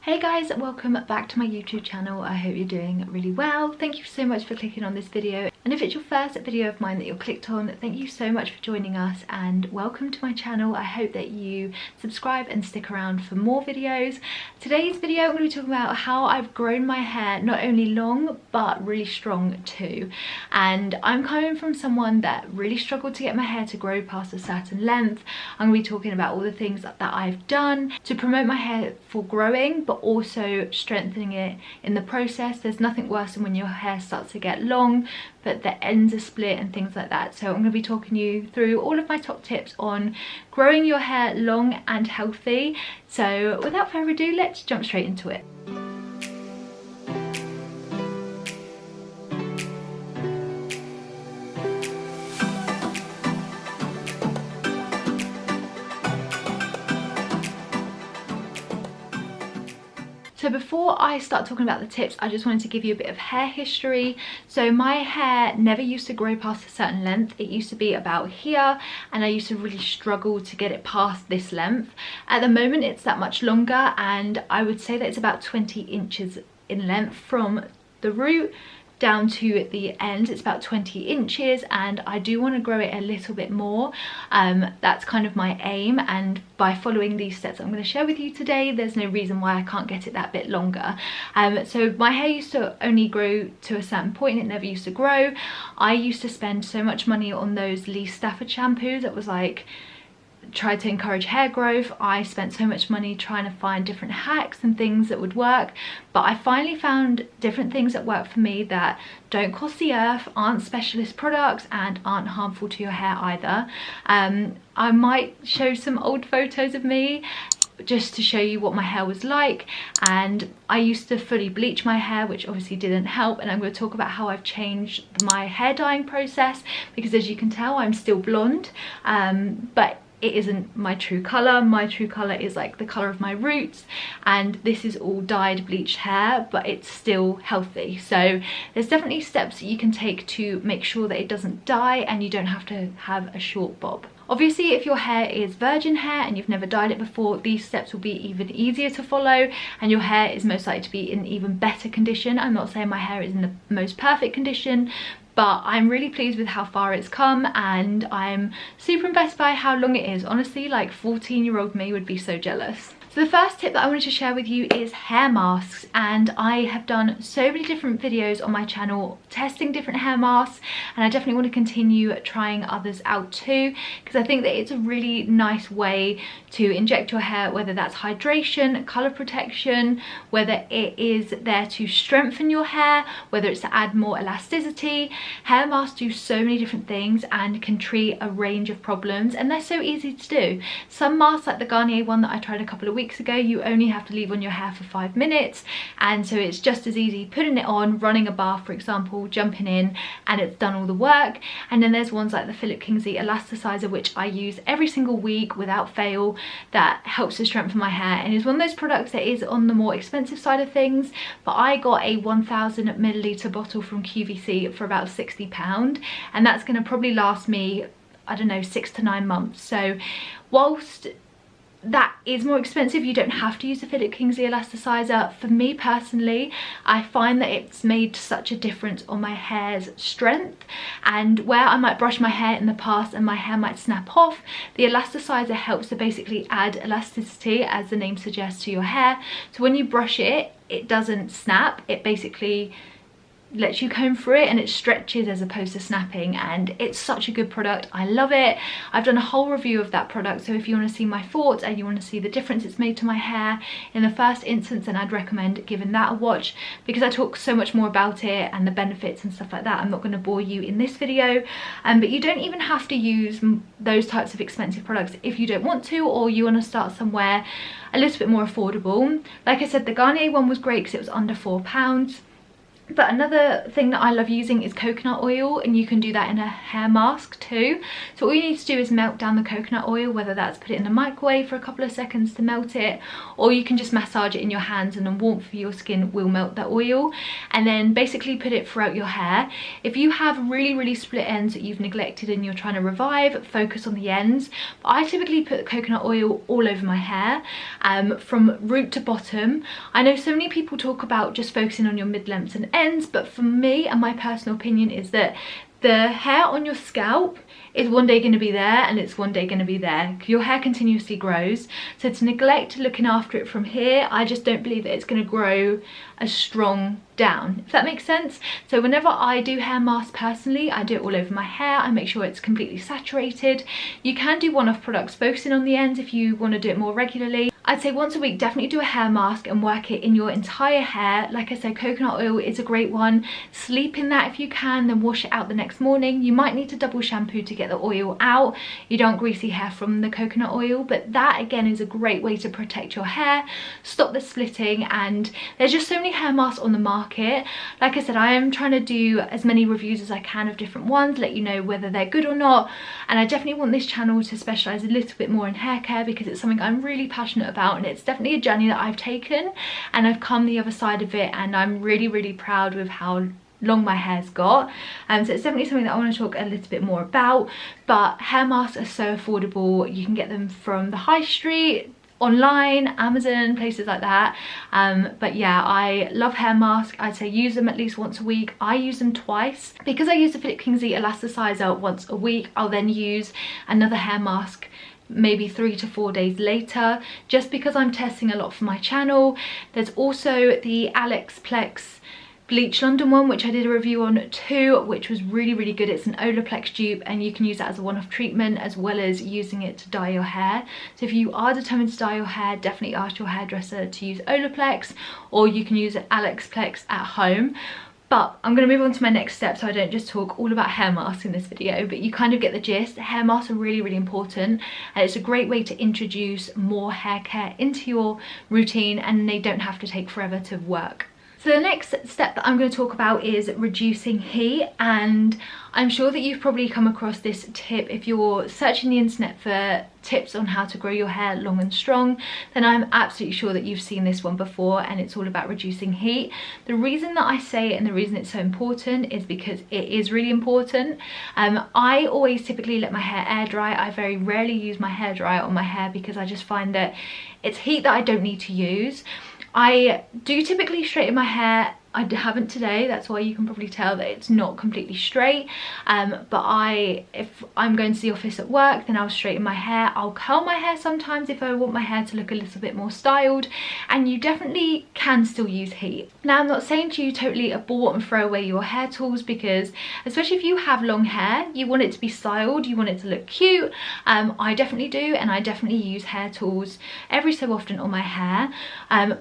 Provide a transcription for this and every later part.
Hey guys, welcome back to my YouTube channel. I hope you're doing really well. Thank you so much for clicking on this video, and if it's your first video of mine that you're clicked on, thank you so much for joining us and welcome to my channel. I hope that you subscribe and stick around for more videos. Today's video I'm going to be talking about how I've grown my hair not only long but really strong too. And I'm coming from someone that really struggled to get my hair to grow past a certain length. I'm going to be talking about all the things that I've done to promote my hair for growing, but also strengthening it in the process. There's nothing worse than when your hair starts to get long but the ends are split and things like that. So I'm going to be talking you through all of my top tips on growing your hair long and healthy. So without further ado, let's jump straight into it. So before I start talking about the tips, I just wanted to give you a bit of hair history. So my hair never used to grow past a certain length. It used to be about here, and I used to really struggle to get it past this length. At the moment it's that much longer, and I would say that it's about 20 inches in length from the root down to the end. It's about 20 inches, and I do want to grow it a little bit more. That's kind of my aim, and by following these steps I'm going to share with you today, there's no reason why I can't get it that bit longer. So my hair used to only grow to a certain point. It never used to grow. I used to spend so much money on those Lee Stafford shampoos. It was like, tried to encourage hair growth. I spent so much money trying to find different hacks and things that would work, but I finally found different things that work for me that don't cost the earth, aren't specialist products, and aren't harmful to your hair either. I might show some old photos of me just to show you what my hair was like, and I used to fully bleach my hair, which obviously didn't help, and I'm going to talk about how I've changed my hair dyeing process, because as you can tell I'm still blonde, but it isn't my true colour. My true colour is like the colour of my roots, and this is all dyed bleached hair, but it's still healthy. So there's definitely steps that you can take to make sure that it doesn't dye and you don't have to have a short bob. Obviously, if your hair is virgin hair and you've never dyed it before, these steps will be even easier to follow, and your hair is most likely to be in even better condition. I'm not saying my hair is in the most perfect condition, but I'm really pleased with how far it's come, and I'm super impressed by how long it is. Honestly, like 14-year-old me would be so jealous. So the first tip that I wanted to share with you is hair masks, and I have done so many different videos on my channel testing different hair masks, and I definitely want to continue trying others out too, because I think that it's a really nice way to inject your hair, whether that's hydration, colour protection, whether it is there to strengthen your hair, whether it's to add more elasticity. Hair masks do so many different things and can treat a range of problems, and they're so easy to do. Some masks, like the Garnier one that I tried a couple of weeks ago, you only have to leave on your hair for 5 minutes, and so it's just as easy putting it on, running a bath for example, jumping in, and it's done all the work. And then there's ones like the Philip Kingsley Elasticizer, which I use every single week without fail, that helps to strengthen my hair, and is one of those products that is on the more expensive side of things, but I got a 1000 milliliter bottle from QVC for about £60, and that's going to probably last me, I don't know, 6 to 9 months. So whilst that is more expensive, you don't have to use the Philip Kingsley Elasticizer. For me personally, I find that it's made such a difference on my hair's strength, and where I might brush my hair in the past and my hair might snap off, the elasticizer helps to basically add elasticity, as the name suggests, to your hair. So when you brush it, it doesn't snap, it basically lets you comb through it and it stretches as opposed to snapping, and it's such a good product. I love it. I've done a whole review of that product, so if you want to see my thoughts and you want to see the difference it's made to my hair in the first instance, then I'd recommend giving that a watch, because I talk so much more about it and the benefits and stuff like that. I'm not going to bore you in this video, but you don't even have to use those types of expensive products if you don't want to, or you want to start somewhere a little bit more affordable. Like I said, the Garnier one was great because it was under £4. But another thing that I love using is coconut oil, and you can do that in a hair mask too. So all you need to do is melt down the coconut oil, whether that's put it in the microwave for a couple of seconds to melt it, or you can just massage it in your hands and the warmth of your skin will melt that oil, and then basically put it throughout your hair. If you have really split ends that you've neglected and you're trying to revive, focus on the ends. But I typically put coconut oil all over my hair, from root to bottom. I know so many people talk about just focusing on your mid-lengths and ends, but for me and my personal opinion is that the hair on your scalp is one day going to be there and it's one day going to be there. Your hair continuously grows, so to neglect looking after it from here, I just don't believe that it's going to grow as strong down, if that makes sense. So whenever I do hair masks personally, I do it all over my hair. I make sure it's completely saturated. You can do one-off products focusing on the ends if you want to do it more regularly. I'd say once a week, definitely do a hair mask and work it in your entire hair. Like I said, coconut oil is a great one. Sleep in that if you can, then wash it out the next morning. You might need to double shampoo to get the oil out. You don't want greasy hair from the coconut oil, but that again is a great way to protect your hair, stop the splitting, and there's just so many hair masks on the market. Like I said, I am trying to do as many reviews as I can of different ones, let you know whether they're good or not, and I definitely want this channel to specialise a little bit more in hair care because it's something I'm really passionate about, and it's definitely a journey that I've taken and I've come the other side of it, and I'm really proud with how long my hair's got. So it's definitely something that I want to talk a little bit more about. But hair masks are so affordable. You can get them from the high street, online, Amazon, places like that. But yeah, I love hair masks. I'd say use them at least once a week. I use them twice because I use the Philip Kingsley elasticizer once a week. I'll then use another hair mask maybe 3 to 4 days later, just because I'm testing a lot for my channel. There's also the Alexplex Bleach London one, which I did a review on too, which was really good. It's an Olaplex dupe, and you can use that as a one-off treatment as well as using it to dye your hair. So if you are determined to dye your hair, definitely ask your hairdresser to use Olaplex, or you can use Alexplex at home. But I'm going to move on to my next step so I don't just talk all about hair masks in this video, but you kind of get the gist. Hair masks are really important, and it's a great way to introduce more hair care into your routine, and they don't have to take forever to work. So the next step that I'm going to talk about is reducing heat, and I'm sure that you've probably come across this tip if you're searching the internet for tips on how to grow your hair long and strong. Then I'm absolutely sure that you've seen this one before, and it's all about reducing heat. The reason that I say it and the reason it's so important is because it is really important. I always typically let my hair air dry. I very rarely use my hairdryer on my hair because I just find that it's heat that I don't need to use. I do typically straighten my hair. I haven't today, that's why you can probably tell that it's not completely straight. But if I'm going to the office at work, then I'll straighten my hair. I'll curl my hair sometimes if I want my hair to look a little bit more styled, and you definitely can still use heat. Now, I'm not saying to you totally abort and throw away your hair tools, because especially if you have long hair, you want it to be styled, you want it to look cute. I definitely do, and I definitely use hair tools every so often on my hair.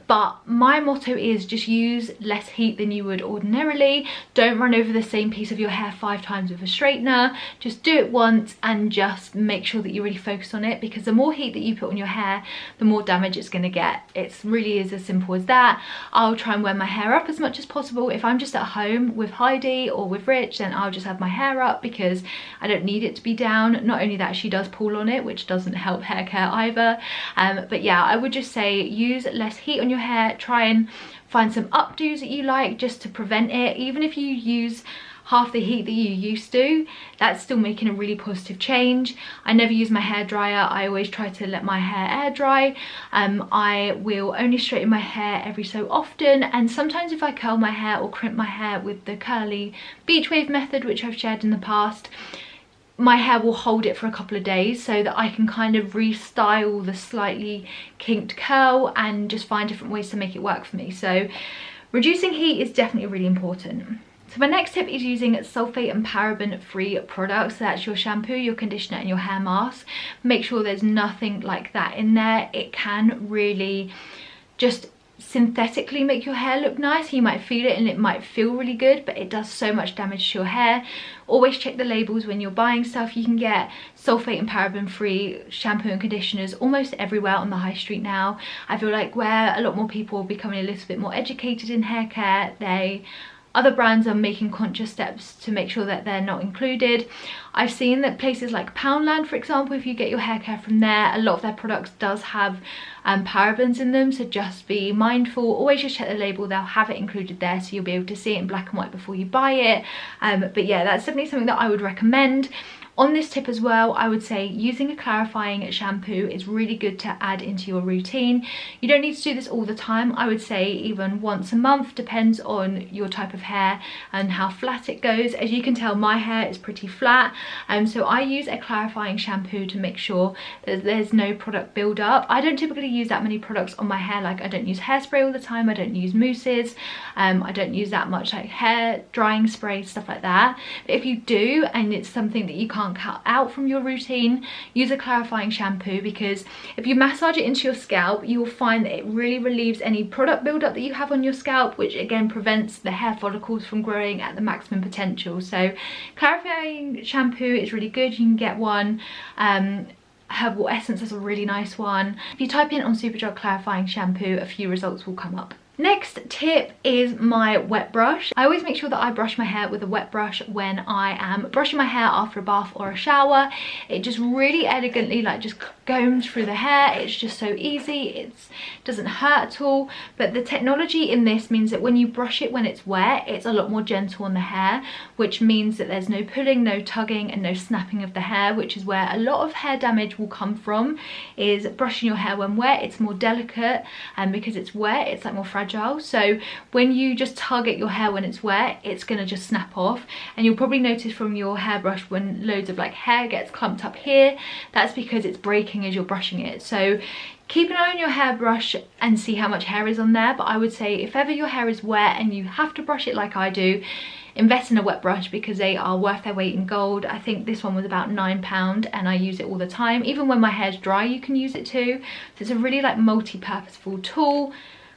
But my motto is just use less heat than you would ordinarily. Don't run over the same piece of your hair 5 times with a straightener. Just do it once and just make sure that you really focus on it, because the more heat that you put on your hair, the more damage it's going to get. It really is as simple as that. I'll try and wear my hair up as much as possible. If I'm just at home with Heidi or with Rich, then I'll just have my hair up because I don't need it to be down. Not only that, she does pull on it, which doesn't help hair care either. But yeah, I would just say use less heat on your hair. Try and find some updos that you like just to prevent it. Even if you use half the heat that you used to, that's still making a really positive change. I never use my hair dryer. I always try to let my hair air dry. I will only straighten my hair every so often, and sometimes if I curl my hair or crimp my hair with the curly beach wave method, which I've shared in the past, my hair will hold it for a couple of days so that I can kind of restyle the slightly kinked curl and just find different ways to make it work for me. So reducing heat is definitely really important. So my next tip is using sulfate and paraben free products. So that's your shampoo, your conditioner and your hair mask. Make sure there's nothing like that in there. It can really just synthetically make your hair look nice. You might feel it and it might feel really good, but it does so much damage to your hair. Always check the labels when you're buying stuff. You can get sulfate and paraben free shampoo and conditioners almost everywhere on the high street now. I feel like where a lot more people are becoming a little bit more educated in hair care, they other brands are making conscious steps to make sure that they're not included. I've seen that places like Poundland, for example, if you get your hair care from there, a lot of their products does have parabens in them, so just be mindful. Always just check the label, they'll have it included there, so you'll be able to see it in black and white before you buy it. But yeah, that's definitely something that I would recommend. On this tip as well, I would say using a clarifying shampoo is really good to add into your routine. You don't need to do this all the time. I would say even once a month, depends on your type of hair and how flat it goes. As you can tell, my hair is pretty flat, so I use a clarifying shampoo to make sure that there's no product build-up. I don't typically use that many products on my hair. Like, I don't use hairspray all the time, I don't use mousses, I don't use that much like hair drying spray, stuff like that. But if you do, and it's something that you can't cut out from your routine, use a clarifying shampoo, because if you massage it into your scalp, you will find that it really relieves any product buildup that you have on your scalp, which again prevents the hair follicles from growing at the maximum potential. So clarifying shampoo is really good. You can get one. Herbal Essence is a really nice one. If you type in on Superdrug clarifying shampoo, a few results will come up. Next tip is my wet brush. I always make sure that I brush my hair with a wet brush when I am brushing my hair after a bath or a shower. It just really elegantly like just combs through the hair. It's just so easy, it doesn't hurt at all. But the technology in this means that when you brush it when it's wet, it's a lot more gentle on the hair, which means that there's no pulling, no tugging and no snapping of the hair, which is where a lot of hair damage will come from, is brushing your hair when wet. It's more delicate, and because it's wet, it's like more fragile. So when you just tug at your hair when it's wet, it's gonna just snap off. And you'll probably notice from your hairbrush when loads of like hair gets clumped up here, that's because it's breaking as you're brushing it. So keep an eye on your hairbrush and see how much hair is on there. But I would say if ever your hair is wet and you have to brush it like I do, invest in a wet brush, because they are worth their weight in gold. I think this one was about £9 and I use it all the time. Even when my hair's dry, you can use it too. So it's a really like multi-purposeful tool.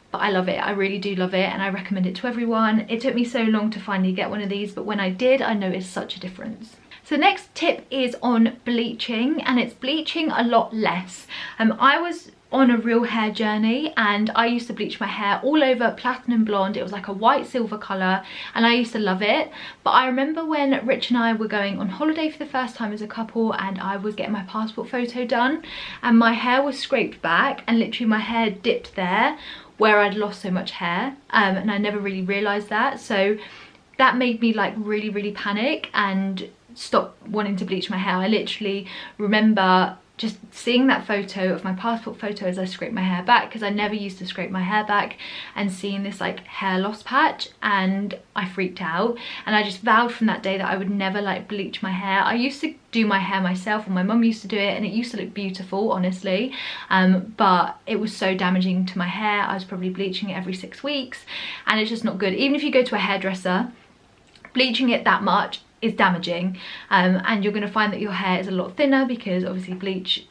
But I love it, I really do love it, and I recommend it to everyone. It took me so long to finally get one of these, but when I did, I noticed such a difference. So next tip is on bleaching, and it's bleaching a lot less. I was on a real hair journey, and I used to bleach my hair all over platinum blonde. It was like a white silver colour, and I used to love it. But I remember when Rich and I were going on holiday for the first time as a couple, and I was getting my passport photo done, and my hair was scraped back, and literally my hair dipped there where I'd lost so much hair, and I never really realised that. So that made me like really panic and stop wanting to bleach my hair. I literally remember just seeing that photo of my passport photo as I scraped my hair back, because I never used to scrape my hair back, and seeing this like hair loss patch, and I freaked out. And I just vowed from that day that I would never like bleach my hair. I used to do my hair myself, and my mum used to do it, and it used to look beautiful, honestly, but it was so damaging to my hair. I was probably bleaching it every 6 weeks, and it's just not good. Even if you go to a hairdresser, bleaching it that much is damaging, and you're going to find that your hair is a lot thinner, because obviously bleach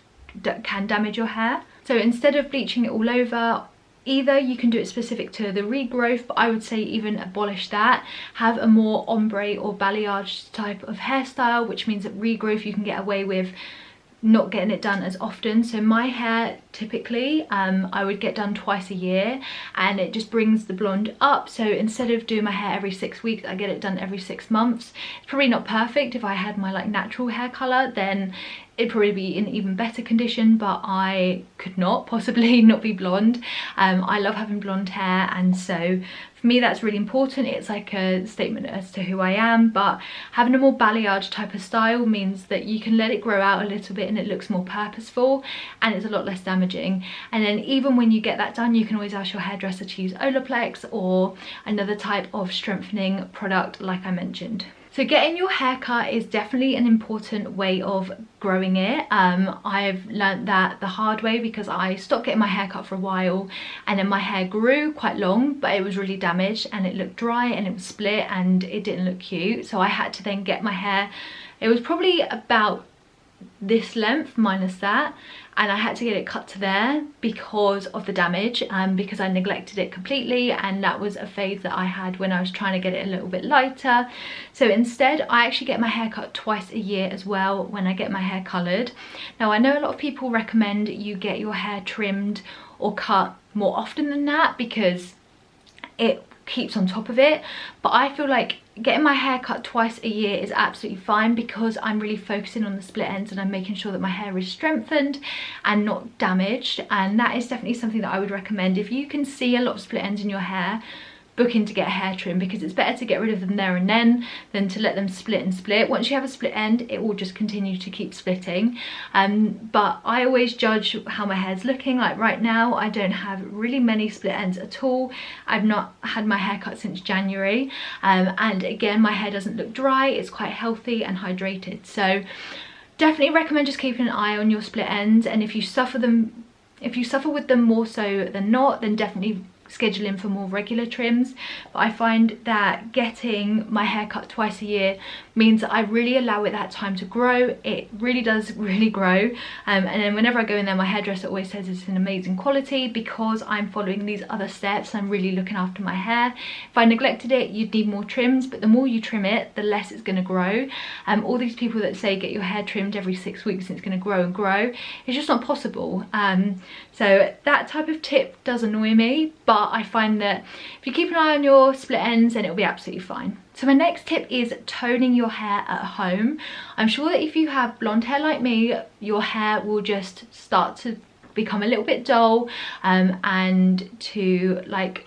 can damage your hair. So instead of bleaching it all over, either you can do it specific to the regrowth, but I would say even abolish that. Have a more ombre or balayage type of hairstyle, which means that regrowth you can get away with not getting it done as often. So my hair typically I would get done twice a year, and it just brings the blonde up. So instead of doing my hair every 6 weeks, I get it done every 6 months. It's probably not perfect. If I had my like natural hair color, then it'd probably be in even better condition, but I could not possibly not be blonde. I love having blonde hair, and so for me that's really important. It's like a statement as to who I am. But having a more balayage type of style means that you can let it grow out a little bit, and it looks more purposeful, and it's a lot less damaging. And then even when you get that done, you can always ask your hairdresser to use Olaplex or another type of strengthening product like I mentioned. So getting your hair cut is definitely an important way of growing it. I've learned that the hard way, because I stopped getting my hair cut for a while, and then my hair grew quite long, but it was really damaged, and it looked dry, and it was split, and it didn't look cute. So I had to then get my hair, it was probably about this length minus that, and I had to get it cut to there because of the damage, because I neglected it completely, and that was a phase that I had when I was trying to get it a little bit lighter. So instead I actually get my hair cut twice a year as well when I get my hair coloured. Now I know a lot of people recommend you get your hair trimmed or cut more often than that, because it keeps on top of it. But I feel like getting my hair cut twice a year is absolutely fine, because I'm really focusing on the split ends and I'm making sure that my hair is strengthened and not damaged. And that is definitely something that I would recommend. If you can see a lot of split ends in your hair, book in to get a hair trim, because it's better to get rid of them there and then than to let them split and split. Once you have a split end, it will just continue to keep splitting. But I always judge how my hair's looking. Like right now, I don't have really many split ends at all. I've not had my hair cut since January, and again, my hair doesn't look dry. It's quite healthy and hydrated. So definitely recommend just keeping an eye on your split ends, and if you suffer with them more so than not, then definitely schedule in for more regular trims. But I find that getting my hair cut twice a year means that I really allow it that time to grow. It really does grow, and then whenever I go in there, my hairdresser always says it's an amazing quality, because I'm following these other steps. I'm really looking after my hair. If I neglected it, you'd need more trims, but the more you trim it, the less it's going to grow. All these people that say get your hair trimmed every 6 weeks and it's going to grow and grow, it's just not possible. So that type of tip does annoy me, but I find that if you keep an eye on your split ends, then it'll be absolutely fine. So my next tip is toning your hair at home. I'm sure that if you have blonde hair like me, your hair will just start to become a little bit dull, and to like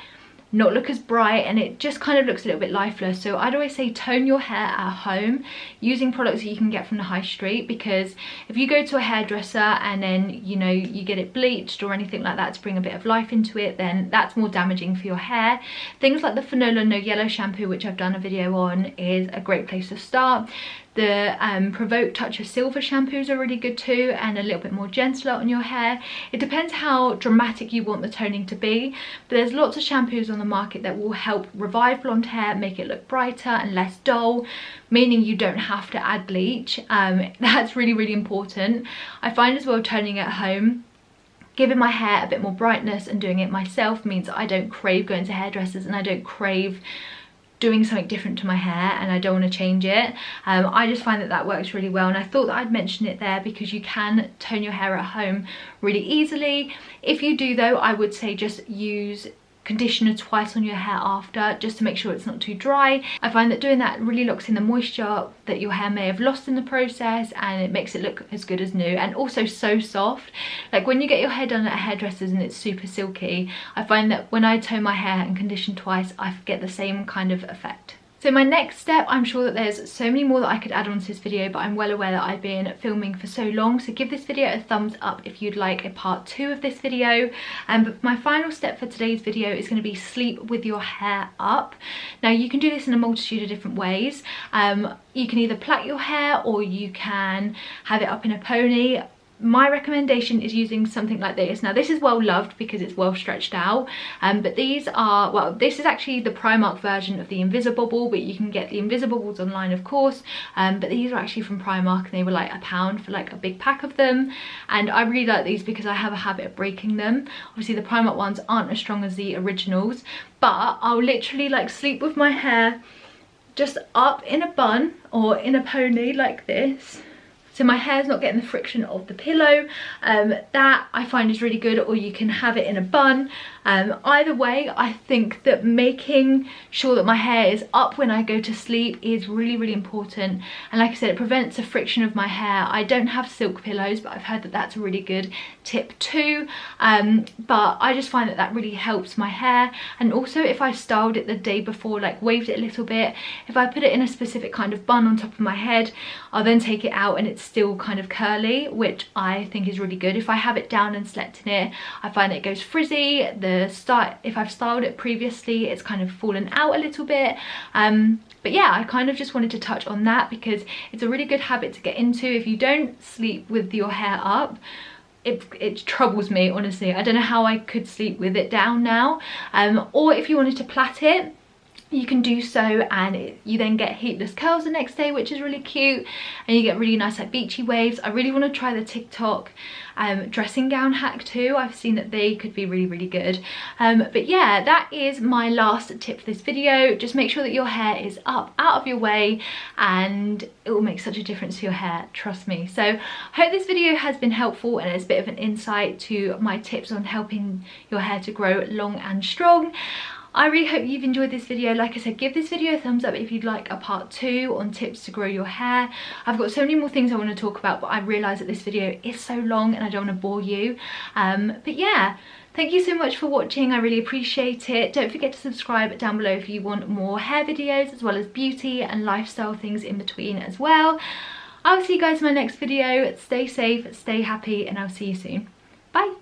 not look as bright, and it just kind of looks a little bit lifeless. So I'd always say tone your hair at home using products that you can get from the high street, because if you go to a hairdresser and then, you know, you get it bleached or anything like that to bring a bit of life into it, then that's more damaging for your hair. Things like the Fanola No Yellow shampoo, which I've done a video on, is a great place to start. The Provoke Touch of Silver shampoos are really good too, and a little bit more gentler on your hair. It depends how dramatic you want the toning to be, but there's lots of shampoos on the market that will help revive blonde hair, make it look brighter and less dull, meaning you don't have to add bleach. That's really important. I find as well, toning at home, giving my hair a bit more brightness and doing it myself means I don't crave going to hairdressers, and I don't crave doing something different to my hair, and I don't want to change it. I just find that that works really well, and I thought that I'd mention it there because you can tone your hair at home really easily. If you do though, I would say just use conditioner twice on your hair after, just to make sure it's not too dry. I find that doing that really locks in the moisture that your hair may have lost in the process, and it makes it look as good as new, and also so soft. Like when you get your hair done at a hairdresser's and it's super silky, I find that when I tone my hair and condition twice, I get the same kind of effect. So my next step, I'm sure that there's so many more that I could add on to this video, but I'm well aware that I've been filming for so long, so give this video a thumbs up if you'd like a part 2 of this video. But my final step for today's video is going to be sleep with your hair up. Now you can do this in a multitude of different ways. You can either plait your hair, or you can have it up in a pony. My recommendation is using something like this. Now this is well loved because it's well stretched out, but these are, well, this is actually the Primark version of the Invisibobble, but you can get the Invisibobbles online of course, but these are actually from Primark, and they were like £1 for like a big pack of them, and I really like these because I have a habit of breaking them. Obviously the Primark ones aren't as strong as the originals, but I'll literally like sleep with my hair just up in a bun or in a pony like this, so my hair's not getting the friction of the pillow. That I find is really good, or you can have it in a bun. Either way, I think that making sure that my hair is up when I go to sleep is really important, and like I said, it prevents the friction of my hair. I don't have silk pillows, but I've heard that that's a really good tip too, but I just find that that really helps my hair. And also if I styled it the day before, like waved it a little bit, if I put it in a specific kind of bun on top of my head, I'll then take it out and it's still kind of curly, which I think is really good. If I have it down and slept in it, I find it goes frizzy. If I've styled it previously, it's kind of fallen out a little bit. But yeah, I kind of just wanted to touch on that because it's a really good habit to get into. If you don't sleep with your hair up, it troubles me, honestly. I don't know how I could sleep with it down now. Or if you wanted to plait it, you can do so, and you then get heatless curls the next day, which is really cute, and you get really nice like beachy waves. I really want to try the TikTok dressing gown hack too. I've seen that they could be really good. But yeah, that is my last tip for this video. Just make sure that your hair is up, out of your way, and it will make such a difference to your hair, trust me. So I hope this video has been helpful, and it's a bit of an insight to my tips on helping your hair to grow long and strong. I really hope you've enjoyed this video. Like I said, give this video a thumbs up if you'd like a part 2 on tips to grow your hair. I've got so many more things I want to talk about, but I realise that this video is so long and I don't want to bore you. But yeah, thank you so much for watching. I really appreciate it. Don't forget to subscribe down below if you want more hair videos, as well as beauty and lifestyle things in between as well. I'll see you guys in my next video. Stay safe, stay happy, and I'll see you soon. Bye.